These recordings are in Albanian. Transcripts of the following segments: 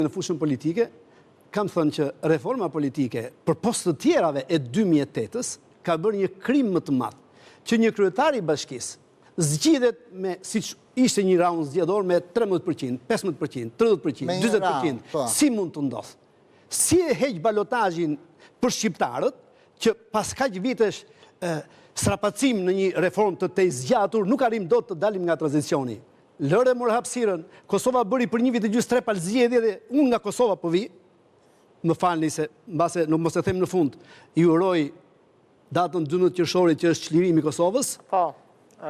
Në fushën politike, kam thënë që reforma politike për post të tjerave e 2008-ës ka bërë një krim më të madh, që një kryetar i bashkisë zgjidhet me, siç ishte një raund zgjedhor, me 13%, 15%, 30%, 40%. Si mund të ndodhë? Si e heq balotazhin për shqiptarët, që pas kaq vitesh strapacim në një reformë të zgjatur, nuk arrim dot të dalim nga tranzicioni. Lëre morë hapësirën, Kosova bëri për 1 vit e gjysmë 3 palë zgjedhje dhe unë nga Kosova po vi, më falni se mbase nuk mos e them në fund, i uroj datën 12 qershorit që është çlirimi i Kosovës. Po,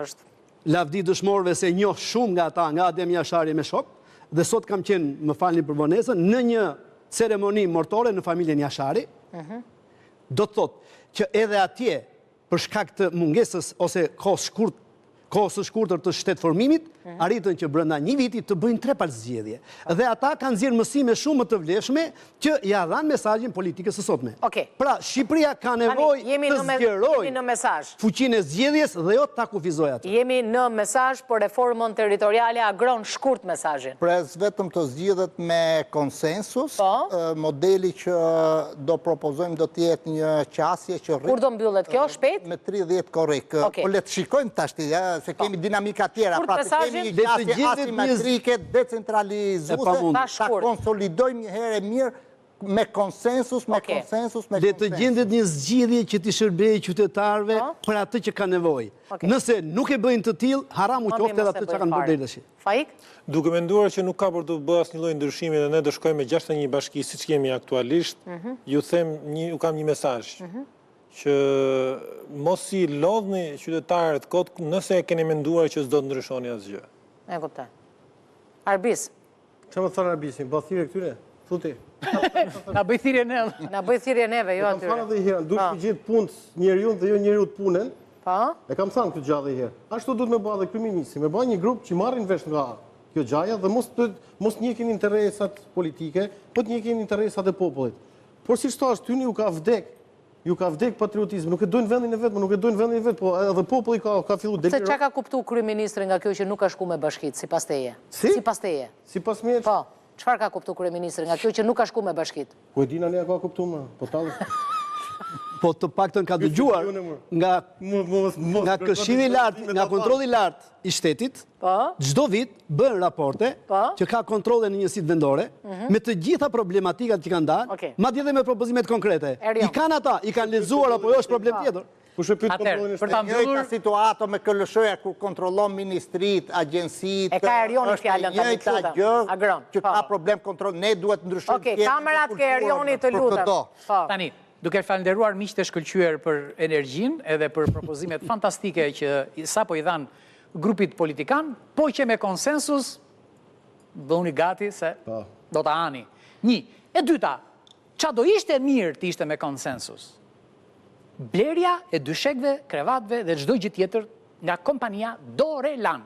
është. Lavdi dëshmorëve se njoh shumë nga ata, nga Adem Jashari me shok, dhe sot kam qenë, më falni për vonesën, në një ceremoni mortore në familjen Jashari. Do të thotë që edhe atje, për shkak të mungesës ose kohës së shkurtër të shtetformimit, arritën që brenda 1 viti të bëjnë 3 palë zgjedhje. Dhe ata kanë nxjerrë mësime shumë më të vlefshme që ja dhanë mesazhin politikës së sotme. Pra, Shqipëria ka nevojë të zgjerojë fuqinë e zgjedhjes dhe jo ta kufizojë atë. Jemi në mesazh për reformën territoriale, agron shkurt mesazhin. Pra, vetëm të zgjidhet me konsensus, modeli që do propozojmë do të jetë një qasje që kur do mbyllet kjo shpejt? Me 30 korrek. Po le të shikojmë tash se kemi dinamika tjera, pra të kemi një qasje asimetrike, decentralizuese, ta konsolidojmë një herë mirë me konsensus, Dhe të gjendet një zgjidhje që t'i shërbejë qytetarëve për atë që ka nevojë. Nëse nuk e bëjnë të tillë, haram u qoftë edhe atë që kanë bërë deri tash. Faik? Duke menduar që nuk ka për të bërë asnjë lloj ndryshimi dhe ne do shkojmë me 61 bashki siç kemi aktualisht, ju kam një mesazh. Që mos i lodhni qytetarët kot nëse e keni menduar që s'do të ndryshoni asgjë. E kuptoj. Arbis. Çfarë më thon Arbisi? Bëj thirrje këtyre? Thuti. Na bëj thirrje neve. Na bëj thirrje neve, jo atyre. Kam thënë edhe herë, duhet të gjithë punës njeriu dhe jo njeriu të punën. Po. E kam thënë këtë gjallë herë. Ashtu duhet me bëj edhe kryeministri, me bëj një grup që marrin vesh nga kjo gjaja dhe mos njekin interesat politike, po të njekin interesat e popullit. Por siç thash, ty ju ka vdek patriotizmi, nuk e dojnë vendin e vetë, po edhe populli ka fillu delirat. Se çka ka kuptu kryeministri nga kjo që nuk ka shku me bashkit, sipas teje? Sipas teje? Sipas meje? Po, çfarë ka kuptu kryeministri nga kjo që nuk ka shku me bashkit? Ku e dina ne ka kuptu më, po talë. Po të paktën ka dëgjuar nga këshilli i lartë, nga kontrolli i lartë i shtetit, çdo vit bën raporte që ka kontrolle në njësitë vendore me të gjitha problematikat që kanë dalë, madje edhe me propozimet konkrete. I kanë ata, i kanë lexuar apo jo është problem tjetër? Kush e pyet kontrollin e shtetit? Njëjta situatë me KLSH-ja ku kontrollon ministrit, agjencitë. E ka Erioni fjalën tani këtu. Agron. Që ka problem kontroll, ne duhet ndryshojmë. Okej, kamerat ke Erioni të lutem. Tani, duke falënderuar miqtë e shkëlqyer për energjinë edhe për propozimet fantastike që sapo i dhan grupit politikan, po që me konsensus bëuni gati se do ta hani. 1. E dyta, ç'a do ishte mirë të ishte me konsensus? Blerja e dyshekve, krevatve dhe çdo gjë tjetër nga kompania Dorelan.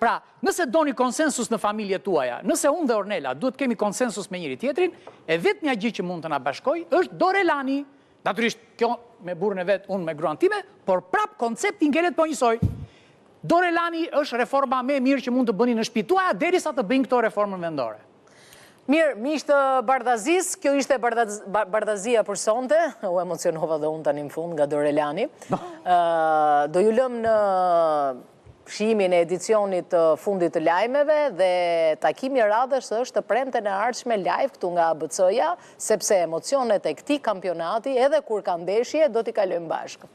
Pra, nëse doni konsensus në familjet tuaja, nëse unë dhe Ornela duhet kemi konsensus me njëri tjetrin, e vetë një gjë që mund të na bashkoj është Dorelani. Natyrisht, kjo me burrën e vetë, unë me gruan time, por prap koncepti ngjelet po njësoj. Dorelani është reforma më e mirë që mund të bëni në shtëpi tuaja derisa të bëjnë këto reformën vendore. Mirë, miqtë Bardazis, kjo ishte Bardazia për sonte, u emocionova dhe unë tani në fund nga Dorelani. Do ju lëm në shimin e edicionit të fundit të lajmeve dhe takimi radhës është të premten e ardhshme live këtu nga ABC-ja, sepse emocionet e këtij kampionati edhe kur ka ndeshje do t'i kalojmë bashkë.